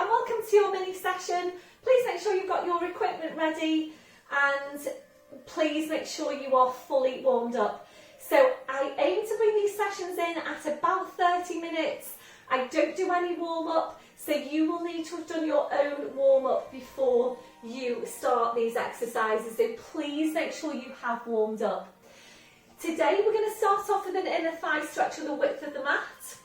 and welcome to your mini session. Please make sure you've got your equipment ready and please make sure you are fully warmed up. So I aim to bring these sessions in at about 30 minutes. I don't do any warm-up, so you will need to have done your own warm-up before you start these exercises. So please make sure you have warmed up. Today we're going to start off with an inner thigh stretch with the width of the mat.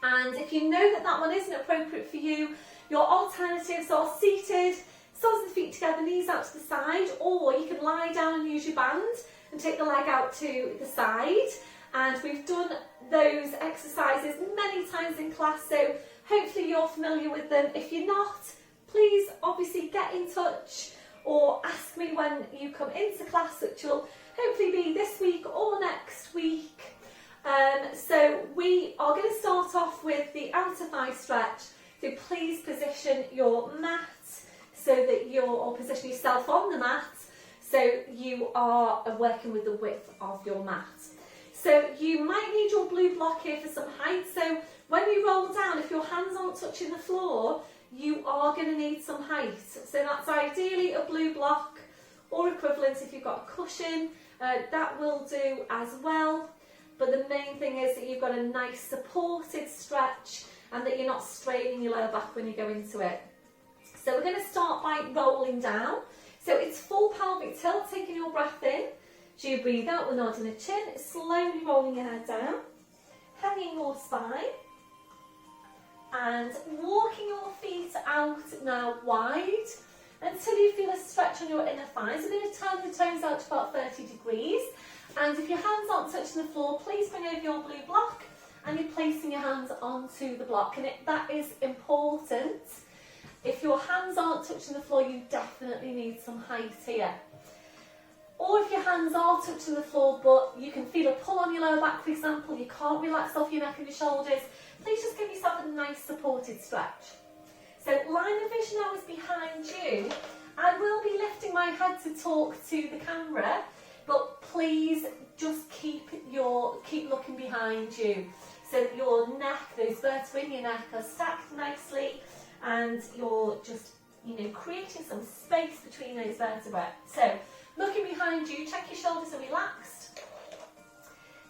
And if you know that that one isn't appropriate for you, your alternatives are seated, soles of the feet together, knees out to the side, or you can lie down and use your band and take the leg out to the side. And we've done those exercises many times in class, so hopefully you're familiar with them. If you're not, please obviously get in touch or ask me when you come into class, which will hopefully be this week or next week. So we are going to start off with the outer thigh stretch. So please position your mat so that or position yourself on the mat so you are working with the width of your mat. So you might need your blue block here for some height. So when you roll down, if your hands aren't touching the floor, you are going to need some height. So that's ideally a blue block or equivalent if you've got a cushion. That will do as well. But the main thing is that you've got a nice supported stretch and that you're not straining your lower back when you go into it. So we're going to start by rolling down. So it's full pelvic tilt, taking your breath in. As you breathe out, we're nodding the chin, slowly rolling your head down, hanging your spine, and walking your feet out now wide until you feel a stretch on your inner thighs. We're going to turn the toes out to about 30 degrees. And if your hands aren't touching the floor, please bring over your blue block and you're placing your hands onto the block. And that is important. If your hands aren't touching the floor, you definitely need some height here. Or if your hands are touching the floor, but you can feel a pull on your lower back, for example, you can't relax off your neck and your shoulders, please just give yourself a nice supported stretch. So line of vision now is behind you. I will be lifting my head to talk to the camera, but please just keep looking behind you so that your neck, those vertebrae in your neck are stacked nicely and you're just, creating some space between those vertebrae. So looking behind you, check your shoulders are relaxed.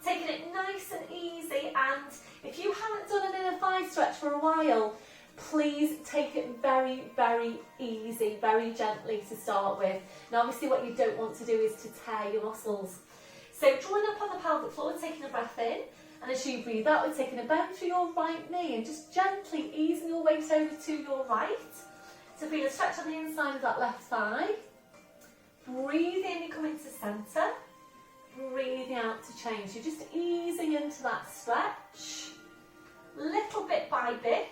Taking it nice and easy, and if you haven't done an inner thigh stretch for a while, please take it very, very easy, very gently to start with. Now obviously what you don't want to do is to tear your muscles. So drawing up on the pelvic floor and taking a breath in, and as you breathe out, we're taking a bend through your right knee and just gently easing your weight over to your right to feel a stretch on the inside of that left thigh. Breathe in, you come into centre. Breathing out to change. You're just easing into that stretch, little bit by bit.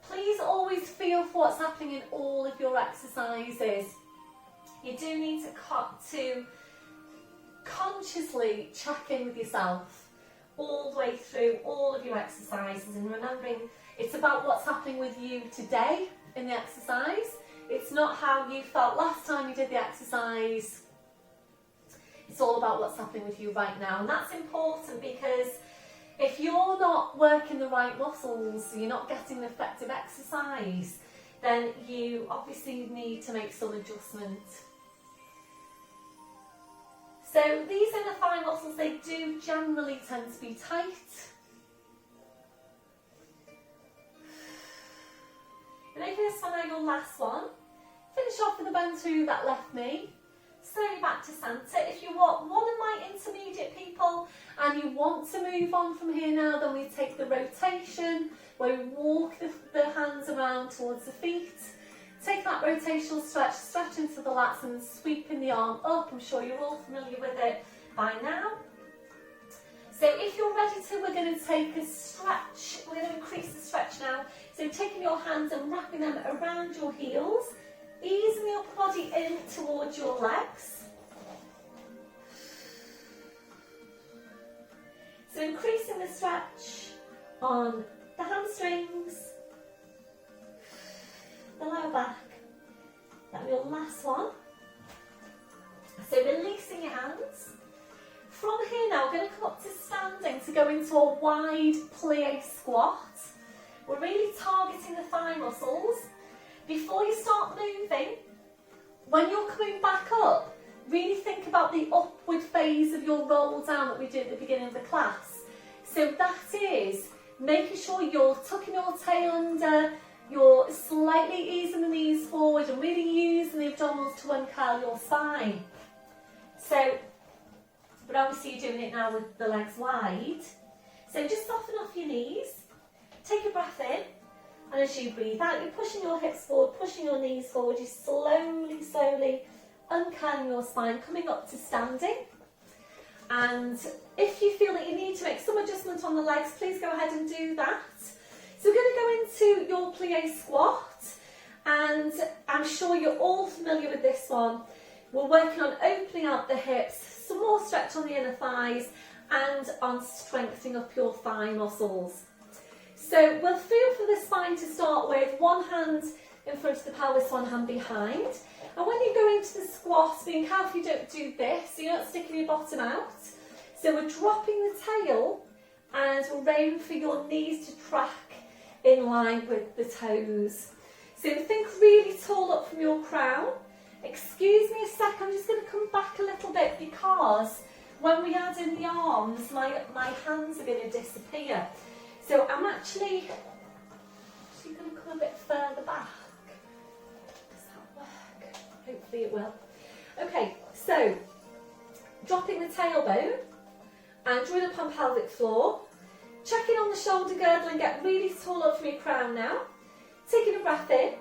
Please always feel for what's happening in all of your exercises. You do need to consciously check in with yourself all the way through all of your exercises, and remembering it's about what's happening with you today in the exercise. It's not how you felt last time you did the exercise. It's all about what's happening with you right now, and that's important because if you're not working the right muscles, you're not getting the effective exercise, then you obviously need to make some adjustment. So these inner thigh muscles, they do generally tend to be tight. And making this one now your last one. Finish off with a bend through that left knee. Slowly back to centre. If you want one of my intermediate people and you want to move on from here now, then we take the rotation where we walk the hands around towards the feet. Take that rotational stretch into the lats and sweeping the arm up. I'm sure you're all familiar with it by now. So if you're ready to, we're going to take a stretch. We're going to increase the stretch now. So taking your hands and wrapping them around your heels. Easing your body in towards your legs. So increasing the stretch on the hamstrings, the lower back. That'll be your last one. So releasing your hands. From here now, we're going to come up to standing to go into a wide plie squat. We're really targeting the thigh muscle. Before you start moving, when you're coming back up, really think about the upward phase of your roll down that we did at the beginning of the class. So that is making sure you're tucking your tail under, you're slightly easing the knees forward and really using the abdominals to uncurl your spine. So, but obviously you're doing it now with the legs wide. So just soften off your knees, take a breath in, and as you breathe out, you're pushing your hips forward, pushing your knees forward, you're slowly uncurling your spine, coming up to standing. And if you feel that you need to make some adjustment on the legs, please go ahead and do that. So we're going to go into your plie squat, and I'm sure you're all familiar with this one. We're working on opening out the hips, some more stretch on the inner thighs, and on strengthening up your thigh muscles. So we'll feel for the spine to start with, one hand in front of the pelvis, one hand behind. And when you go into the squat, being careful you don't do this, so you're not sticking your bottom out. So we're dropping the tail and we're aiming for your knees to track in line with the toes. So think really tall up from your crown. Excuse me a sec, I'm just going to come back a little bit because when we add in the arms, my hands are going to disappear. So I'm actually going to come a bit further back. Does that work? Hopefully it will. Okay, so dropping the tailbone and drawing up on pelvic floor. Checking on the shoulder girdle and get really tall up from your crown now. Taking a breath in,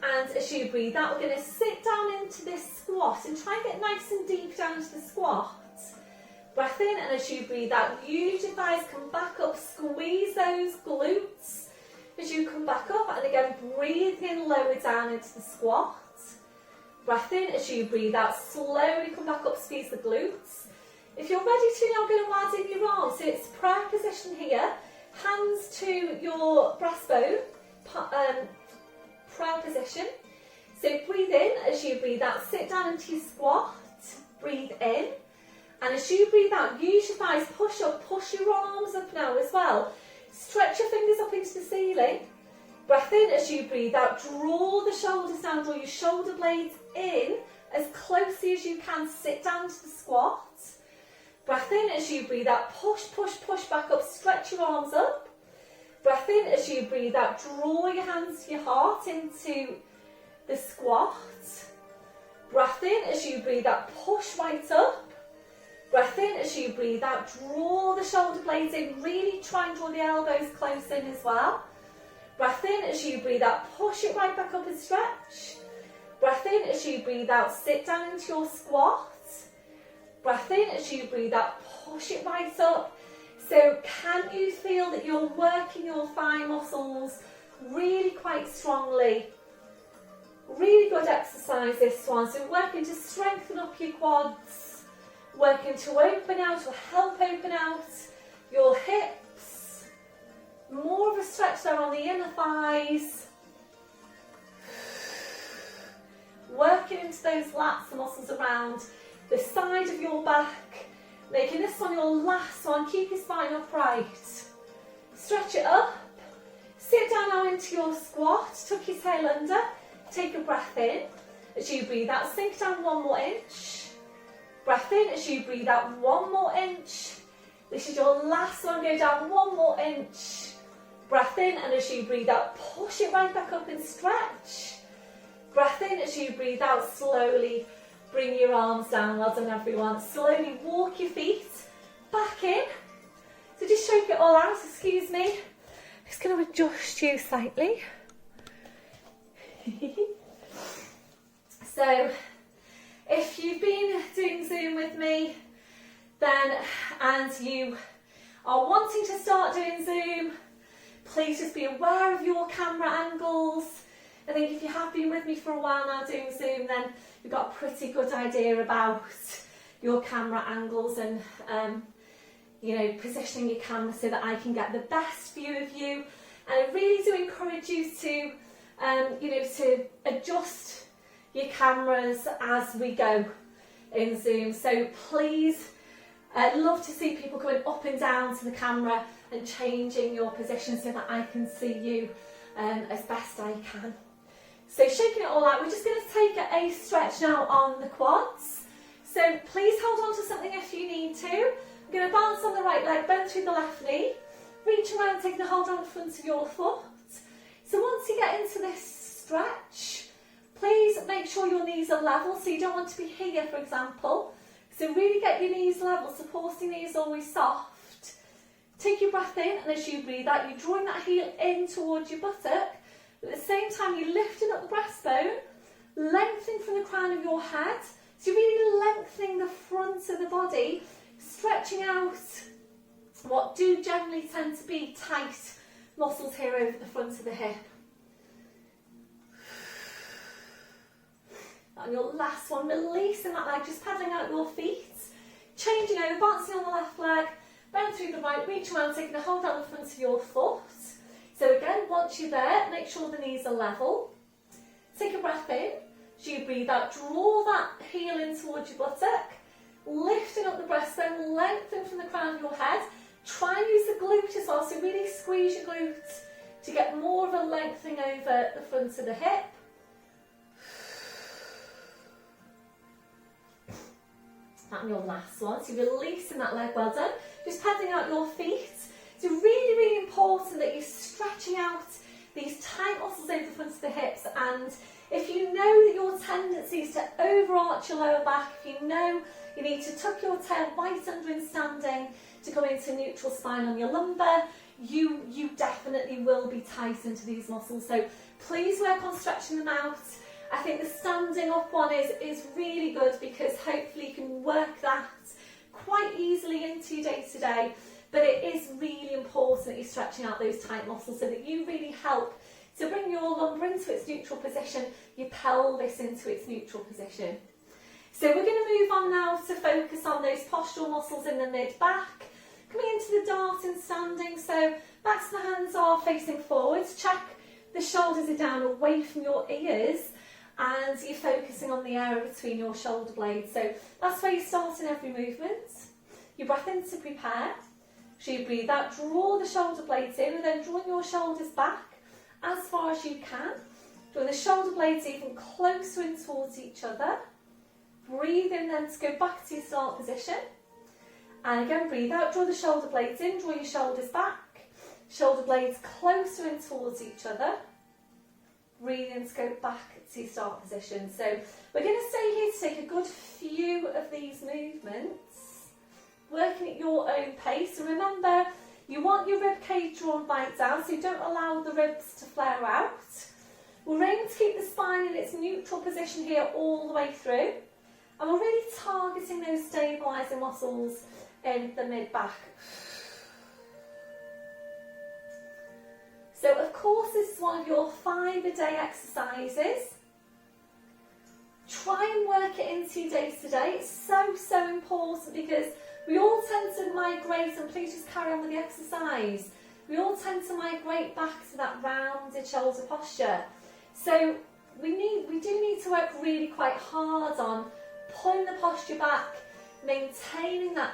and as you breathe out, we're going to sit down into this squat and try and get nice and deep down into the squat. Breath in, and as you breathe out, use your thighs, come back up, squeeze those glutes as you come back up, and again breathe in, lower down into the squat. Breath in, as you breathe out, slowly come back up, squeeze the glutes. If you're ready to, now I'm going to add in your arms, so it's prayer position here, hands to your breastbone, prayer position. So breathe in, as you breathe out, sit down into your squat, breathe in. And as you breathe out, use your thighs, push up, push your arms up now as well. Stretch your fingers up into the ceiling. Breath in, as you breathe out, draw the shoulders down, draw your shoulder blades in as closely as you can, sit down to the squat. Breath in, as you breathe out, push, push, push back up, stretch your arms up. Breath in, as you breathe out, draw your hands to your heart into the squat. Breath in, as you breathe out, push right up. Breath in, as you breathe out, draw the shoulder blades in, really try and draw the elbows close in as well. Breath in, as you breathe out, push it right back up and stretch. Breath in, as you breathe out, sit down into your squat. Breath in, as you breathe out, push it right up. So can you feel that you're working your thigh muscles really quite strongly? Really good exercise this one. So working to strengthen up your quads, working to open out or help open out your hips. More of a stretch there on the inner thighs. Working into those lats, the muscles around the side of your back. Making this one your last one. Keep your spine upright. Stretch it up. Sit down now into your squat. Tuck your tail under. Take a breath in. As you breathe out, sink down 1 more inch. Breath in. As you breathe out, 1 more inch. This is your last one. Go down 1 more inch. Breath in, and as you breathe out, push it right back up and stretch. Breath in. As you breathe out, slowly bring your arms down. Well done, everyone. Slowly walk your feet back in. So just shake it all out. Excuse me. I'm just going to adjust you slightly. So, if you've been doing Zoom with me, then and you are wanting to start doing Zoom, please just be aware of your camera angles. I think if you have been with me for a while now doing Zoom, then you've got a pretty good idea about your camera angles and positioning your camera so that I can get the best view of you. And I really do encourage you to to adjust your cameras as we go in Zoom. So please, I'd love to see people going up and down to the camera and changing your position so that I can see you as best I can. So shaking it all out, we're just going to take a stretch now on the quads. So please hold on to something if you need to. I'm going to balance on the right leg, bend through the left knee, reach around, taking a hold on the front of your foot. So once you get into this stretch, please make sure your knees are level, so you don't want to be here, for example. So really get your knees level, supporting knees always soft. Take your breath in, and as you breathe out, you're drawing that heel in towards your buttock. At the same time, you're lifting up the breastbone, lengthening from the crown of your head. So you're really lengthening the front of the body, stretching out what do generally tend to be tight muscles here over the front of the hip. And your last one, releasing that leg, just pedaling out your feet, changing over, bouncing on the left leg, bend through the right, reach around, taking a hold on the front of your foot. So again, once you're there, make sure the knees are level. Take a breath in. As you breathe out, draw that heel in towards your buttock, lifting up the breastbone, lengthen from the crown of your head. Try and use the glute as well, so really squeeze your glutes to get more of a lengthening over the front of the hip. And your last one, so you're releasing that leg, well done. Just padding out your feet. It's really, really important that you're stretching out these tight muscles over the front of the hips, and if you know that your tendency is to overarch your lower back, if you know you need to tuck your tail right under in standing to come into neutral spine on your lumbar, you definitely will be tight into these muscles. So please work on stretching them out. I think the standing up one is really good because hopefully you can work that quite easily into your day to day, but it is really important that you're stretching out those tight muscles so that you really help to bring your lumbar into its neutral position, your pelvis into its neutral position. So we're going to move on now to focus on those postural muscles in the mid-back. Coming into the dart in standing, so backs of the hands are facing forwards. Check the shoulders are down away from your ears, and you're focusing on the area between your shoulder blades. So that's where you start in every movement. You breath in to prepare. So you breathe out, draw the shoulder blades in, and then drawing your shoulders back as far as you can. Drawing the shoulder blades even closer in towards each other. Breathe in then to go back to your start position. And again, breathe out, draw the shoulder blades in, draw your shoulders back. Shoulder blades closer in towards each other. Breathe in to go back to your start position. So we're going to stay here to take a good few of these movements, working at your own pace. And remember, you want your rib cage drawn right down, so you don't allow the ribs to flare out. We're aiming to keep the spine in its neutral position here all the way through. And we're really targeting those stabilising muscles in the mid-back. So of course this is one of your 5-a-day exercises. Try and work it into your day to day. It's so important because we all tend to migrate, and please just carry on with the exercise. We all tend to migrate back to that rounded shoulder posture. So we do need to work really quite hard on pulling the posture back, maintaining that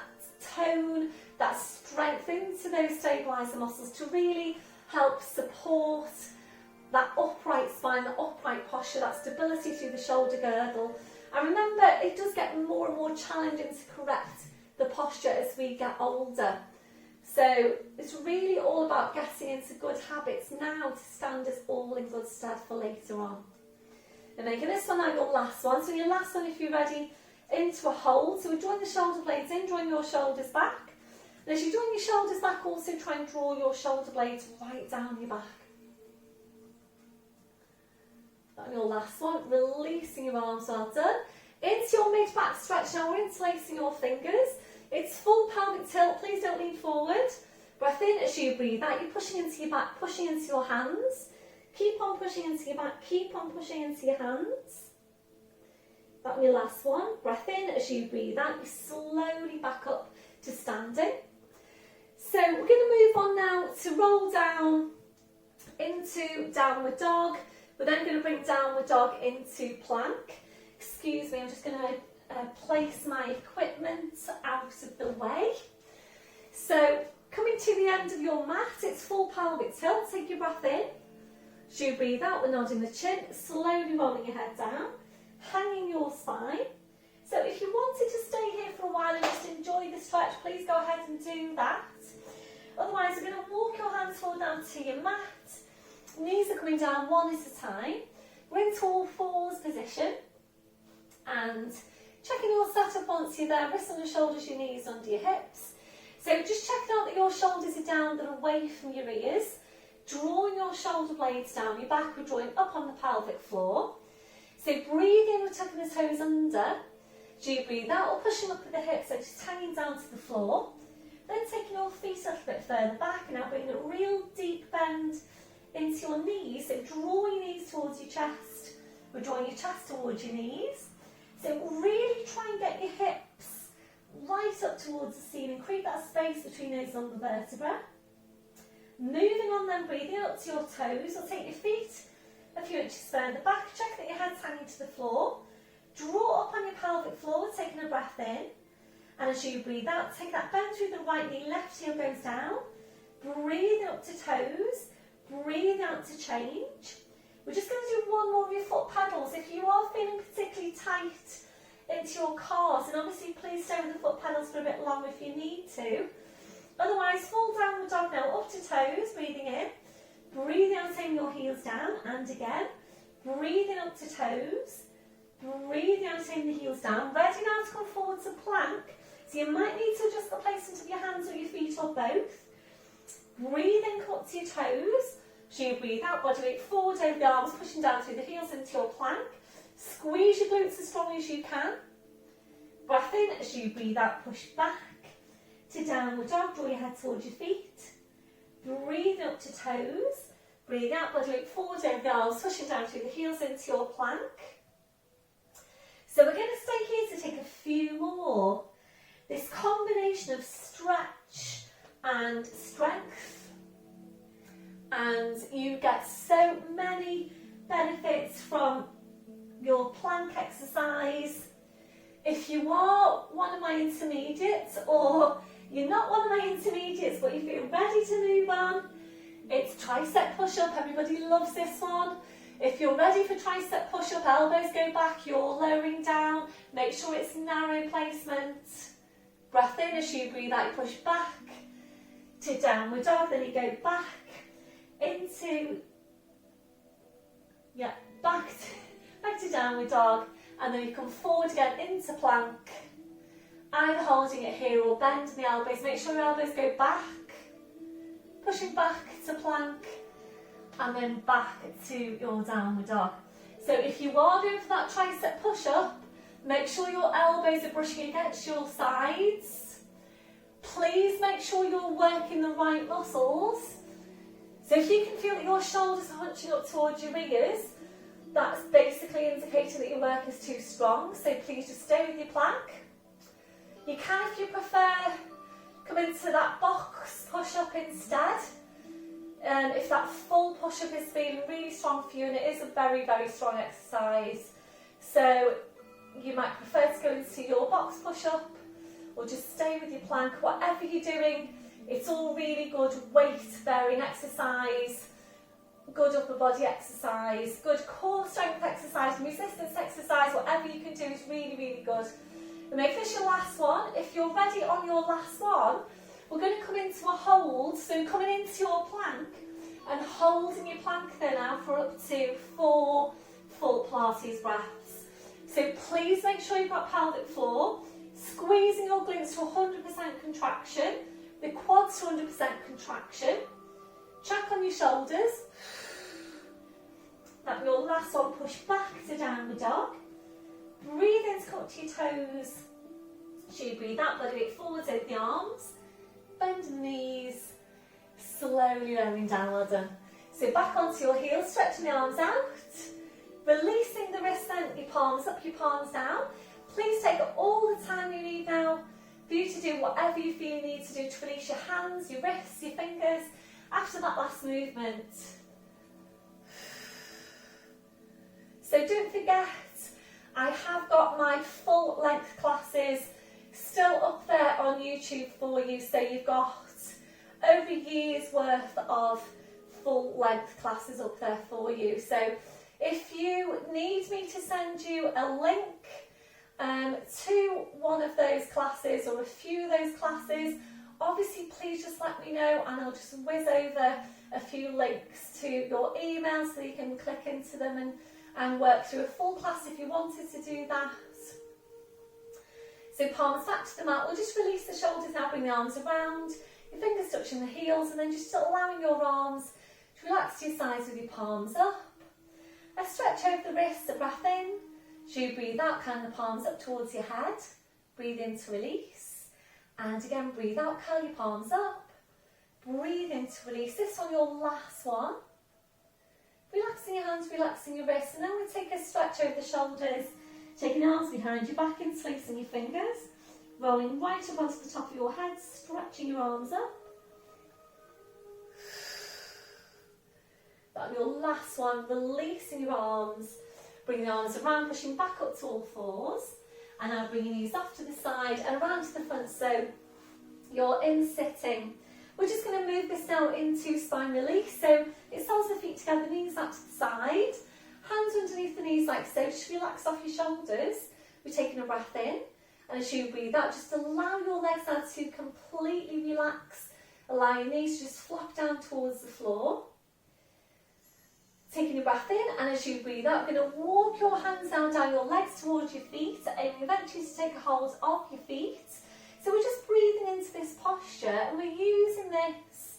tone, that strength into those stabiliser muscles to really help support that upright spine, that upright posture, that stability through the shoulder girdle. And remember, it does get more and more challenging to correct the posture as we get older. So it's really all about getting into good habits now to stand us all in good stead for later on. And making this one now your last one. So your last one, if you're ready, into a hold. So we're drawing the shoulder blades in, drawing your shoulders back. And as you're drawing your shoulders back, also try and draw your shoulder blades right down your back. And your last one, releasing your arms, well done. Into your mid-back stretch now, we're interlacing your fingers. It's full pelvic tilt, please don't lean forward. Breath in as you breathe out, you're pushing into your back, pushing into your hands. Keep on pushing into your back, keep on pushing into your hands. That will be your last one. Breath in as you breathe out, you slowly back up to standing. So we're going to move on now to roll down into downward dog. We're then going to bring downward dog into plank. Excuse me, I'm just going to place my equipment out of the way. So coming to the end of your mat, it's full pelvic tilt. Take your breath in. As you breathe out, we're nodding the chin, slowly rolling your head down, hanging your spine. So if you wanted to stay here for a while and just enjoy the stretch, please go ahead and do that. Otherwise, we're going to walk your hands forward down to your mat. Knees are coming down one at a time. We're into all fours position. And checking your setup once you're there, wrists on your shoulders, your knees under your hips. So just checking out that your shoulders are down and away from your ears. Drawing your shoulder blades down, your back we're drawing up on the pelvic floor. So breathe in, we're tucking the toes under. As you breathe out, we're pushing up with the hips, so just hanging down to the floor. Then taking your feet a little bit further back, and now bringing a real deep bend into your knees. So draw your knees towards your chest. We're drawing your chest towards your knees. So really try and get your hips right up towards the ceiling. Create that space between those lumbar vertebrae. Moving on then, breathing up to your toes. Or take your feet a few inches further back. Check that your head's hanging to the floor. Draw up on your pelvic floor, taking a breath in. And as you breathe out, take that bend through the right knee, left heel goes down. Breathing up to toes. Breathing out to change. We're just going to do one more of your foot pedals. If you are feeling particularly tight into your calves, and obviously please stay with the foot pedals for a bit longer if you need to. Otherwise, full downward dog now, up to toes, breathing in. Breathing out, taking your heels down, and again. Breathing up to toes. Breathing out, taking the heels down. Ready now to come forward to plank. So you might need to adjust the placement of your hands or your feet or both. Breathing, come up to your toes. As you breathe out, body weight forward over the arms, pushing down through the heels into your plank. Squeeze your glutes as strongly as you can. Breath in, as you breathe out, push back to downward dog, draw your head towards your feet. Breathe up to toes. Breathe out, body weight forward over the arms, pushing down through the heels into your plank. So we're going to stay here to take a few more. This combination of stretch and strength. And you get so many benefits from your plank exercise. If you are one of my intermediates, or you're not one of my intermediates but you feel ready to move on, it's tricep push-up. Everybody loves this one. If you're ready for tricep push-up, elbows go back, you're lowering down. Make sure it's narrow placement. Breath in, as you breathe out, you push back to downward dog, then you go back into, back to downward dog, and then you come forward again into plank, either holding it here or bending the elbows. Make sure your elbows go back, pushing back to plank, and then back to your downward dog. So if you are going for that tricep push-up, make sure your elbows are brushing against your sides. Please make sure you're working the right muscles. So if you can feel that your shoulders are hunching up towards your ears, that's basically indicating that your work is too strong. So please just stay with your plank. You can, if you prefer, come into that box push-up instead. If that full push-up is feeling really strong for you, and it is a very, very strong exercise. So you might prefer to go into your box push-up or just stay with your plank. Whatever you're doing, it's all really good weight-bearing exercise, good upper body exercise, good core strength exercise, resistance exercise. Whatever you can do is really, really good. And make this your last one. If you're ready on your last one, we're going to come into a hold. So coming into your plank and holding your plank there now for up to 4 full Pilates breaths. So please make sure you've got pelvic floor, squeezing your glutes to 100% contraction, the quads to 100% contraction. Check on your shoulders. That your last one, push back to downward dog. Breathe in to come up to your toes. As you breathe out, body weight forwards over the arms. Bend the knees. Slowly lowering down, well done. So back onto your heels, stretching the arms out. Releasing the wrists then, your palms up, your palms down. Please take all the time you need now for you to do whatever you feel you need to do to release your hands, your wrists, your fingers after that last movement. So don't forget, I have got my full length classes still up there on YouTube for you. So you've got over a year's worth of full length classes up there for you. So if you need me to send you a link to one of those classes or a few of those classes, obviously please just let me know and I'll just whiz over a few links to your email so you can click into them and work through a full class if you wanted to do that. So palms back to the mat. We'll just release the shoulders now, bring the arms around, your fingers touching the heels, and then just allowing your arms to relax to your sides with your palms up. A stretch over the wrists, a breath in. So you breathe out, kind of the palms up towards your head. Breathe in to release. And again, breathe out, curl your palms up. Breathe in to release. This one, your last one. Relaxing your hands, relaxing your wrists. And then we'll take a stretch over the shoulders. Taking your arms behind your back, interlacing your fingers. Rolling right up onto the top of your head, stretching your arms up. That'll be your last one, releasing your arms. Bring the arms around, pushing back up to all fours. And now bring your knees off to the side and around to the front, so you're in sitting. We're just going to move this now into spine release. So it holds the feet together, knees out to the side. Hands underneath the knees like so. Just relax off your shoulders. We're taking a breath in. And as you breathe out, just allow your legs now to completely relax. Allow your knees to just flop down towards the floor. Taking a breath in, and as you breathe out, we're going to walk your hands down your legs towards your feet, aiming eventually to take a hold of your feet. So we're just breathing into this posture, and we're using this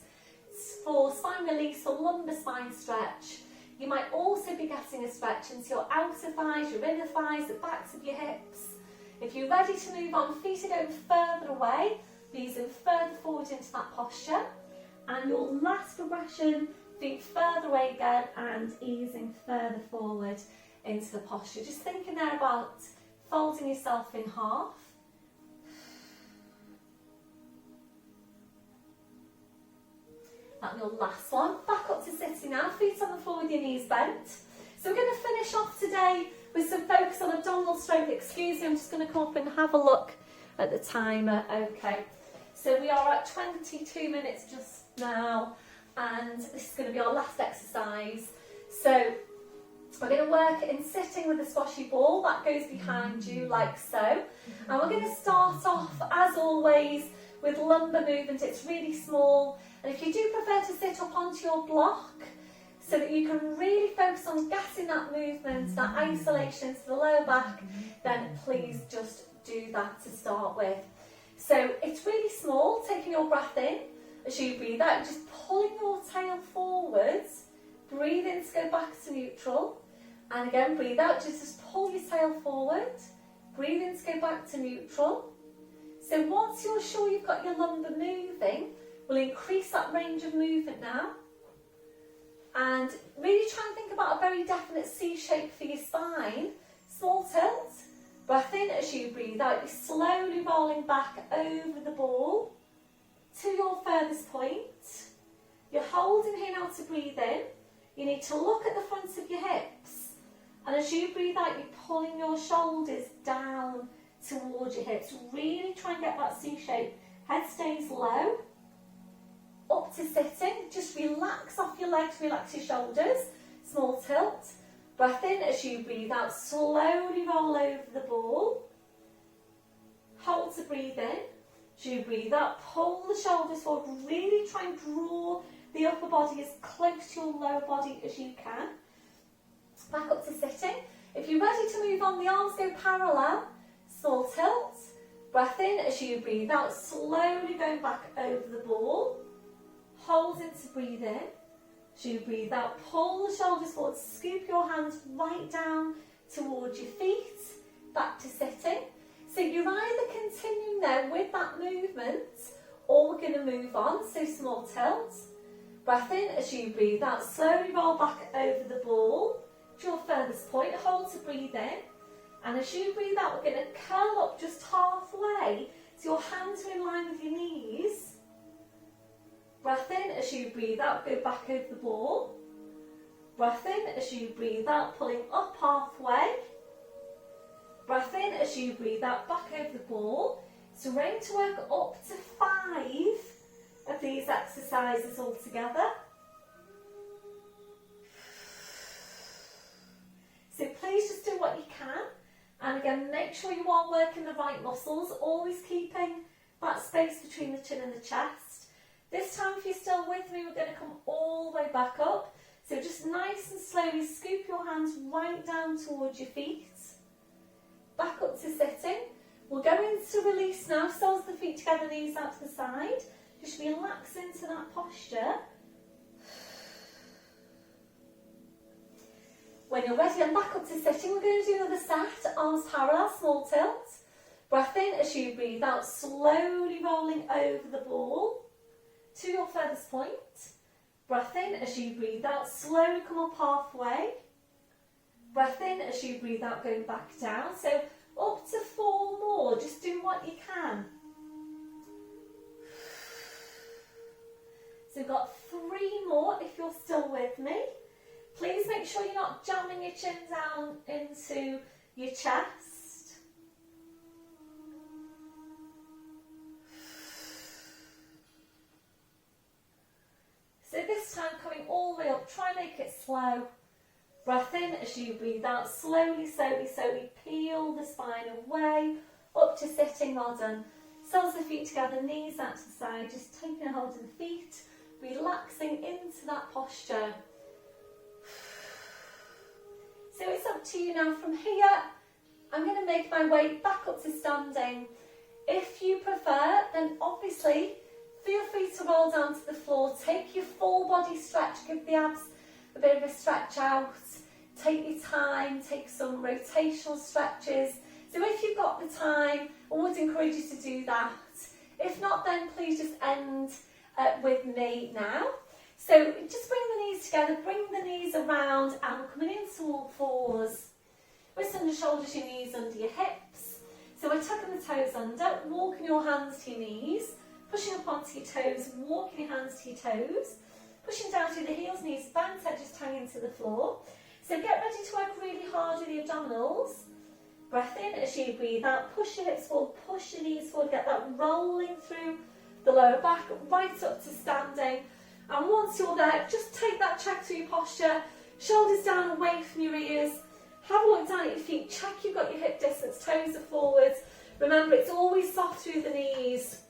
for spine release, for lumbar spine stretch. You might also be getting a stretch into your outer thighs, your inner thighs, the backs of your hips. If you're ready to move on, feet are going further away, easing further forward into that posture. And your last progression, feet further away again and easing further forward into the posture. Just thinking there about folding yourself in half. That's your last one. Back up to sitting now, feet on the floor with your knees bent. So we're going to finish off today with some focus on abdominal strength. Excuse me, I'm just going to come up and have a look at the timer. Okay, so we are at 22 minutes just now, and this is going to be our last exercise. So we're going to work in sitting with a squashy ball that goes behind you like so. And we're going to start off, as always, with lumbar movement. It's really small. And if you do prefer to sit up onto your block, so that you can really focus on getting that movement, that isolation to the lower back, then please just do that to start with. So it's really small, taking your breath in. As you breathe out, just pulling your tail forwards, breathe in to go back to neutral, and again breathe out, just pull your tail forward, breathe in to go back to neutral. So once you're sure you've got your lumbar moving, we'll increase that range of movement now, and really try and think about a very definite C shape for your spine. Small tilt, breath in. As you breathe out, you're slowly rolling back over the ball to your furthest point. You're holding here now to breathe in. You need to look at the front of your hips, and as you breathe out, you're pulling your shoulders down towards your hips. Really try and get that C shape. Head stays low. Up to sitting, just relax off your legs, relax your shoulders. Small tilt, breath in. As you breathe out, slowly roll over the ball. Hold to breathe in. As you breathe out, pull the shoulders forward. Really try and draw the upper body as close to your lower body as you can. Back up to sitting. If you're ready to move on, the arms go parallel. Small tilt, breath in. As you breathe out, slowly going back over the ball. Hold in to breathe in. As you breathe out, pull the shoulders forward, scoop your hands right down towards your feet, back to sitting. So you're either continuing there with that movement, or we're going to move on. So small tilt, breath in. As you breathe out, slowly roll back over the ball to your furthest point. Hold to breathe in. And as you breathe out, we're going to curl up just halfway, so your hands are in line with your knees. Breath in. As you breathe out, go back over the ball. Breath in. As you breathe out, pulling up halfway. Breath in. As you breathe out, back over the ball. So we're aiming to work up to 5 of these exercises all together. make sure you are working the right muscles, always keeping that space between the chin and the chest. This time, if you're still with me, we're going to come all the way back up. So just nice and slowly scoop your hands right down towards your feet. Back up to sitting. We'll go into release now, soles of the feet together, knees out to the side. Just relax into that posture. When you're ready and back up to sitting, we're going to do another set, arms parallel, small tilt. Breath in as you breathe out, slowly rolling over the ball to your furthest point. Breath in as you breathe out, slowly come up halfway. Breath in as you breathe out, going back down. So up to 4 more, just do what you can. So we've got 3 more if you're still with me. Please make sure you're not jamming your chin down into your chest. So this time coming all the way up, try and make it slow. Breath in as you breathe out, slowly, slowly, slowly peel the spine away, up to sitting, well done. Soles of the feet together, knees out to the side, just taking a hold of the feet, relaxing into that posture. So it's up to you now. From here, I'm going to make my way back up to standing. If you prefer, then obviously feel free to roll down to the floor. Take your full body stretch, give the abs a bit of a stretch out. Take your time, take some rotational stretches. So if you've got the time, I would encourage you to do that. If not, then please just end with me now. So just bring the knees together, bring the knees around, and we're coming into all fours. Wrists under shoulders, your knees under your hips. So we're tucking the toes under, walking your hands to your knees, pushing up onto your toes, walking your hands to your toes, pushing down through the heels, knees bent, edges hanging to the floor. So get ready to work really hard with the abdominals. Breath in as you breathe out, push your hips forward, push your knees forward, get that rolling through the lower back, right up to standing. And once you're there, just take that check through your posture, shoulders down away from your ears, have a look down at your feet, check you've got your hip distance, toes are forwards. Remember, it's always soft through the knees.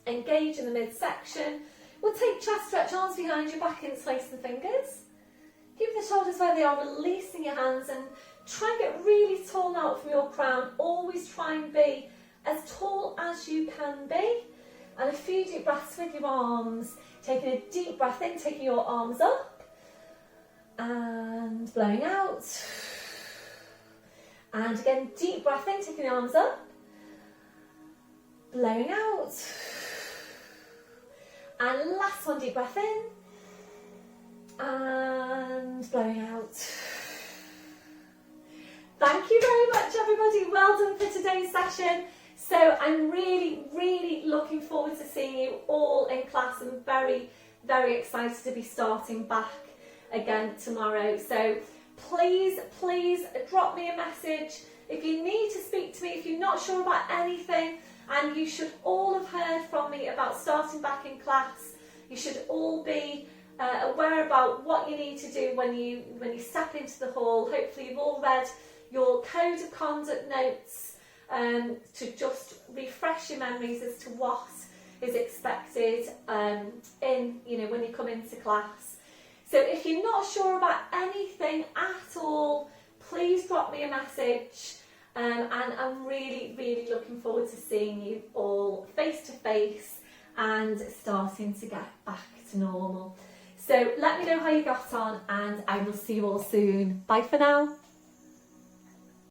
Engage in the midsection. We'll take chest stretch, arms behind your back, interlace the fingers. Keep the shoulders where they are, releasing your hands, and try and get really tall out from your crown. Always try and be as tall as you can be. And a few deep breaths with your arms. Taking a deep breath in, taking your arms up. And blowing out. And again, deep breath in, taking the arms up. Blowing out. And last one, deep breath in. And blowing out. Thank you very much, everybody. Well done for today's session. So I'm really, really looking forward to seeing you all in class. I'm very, very excited to be starting back again tomorrow. So please, please drop me a message. If you need to speak to me, if you're not sure about anything, and you should all have heard from me about starting back in class, you should all be aware about what you need to do when you step into the hall. Hopefully you've all read your code of conduct notes to just refresh your memories as to what is expected when you come into class. So if you're not sure about anything at all, please drop me a message, and I'm really, really looking forward to seeing you all face to face and starting to get back to normal. So let me know how you got on, and I will see you all soon. Bye for now.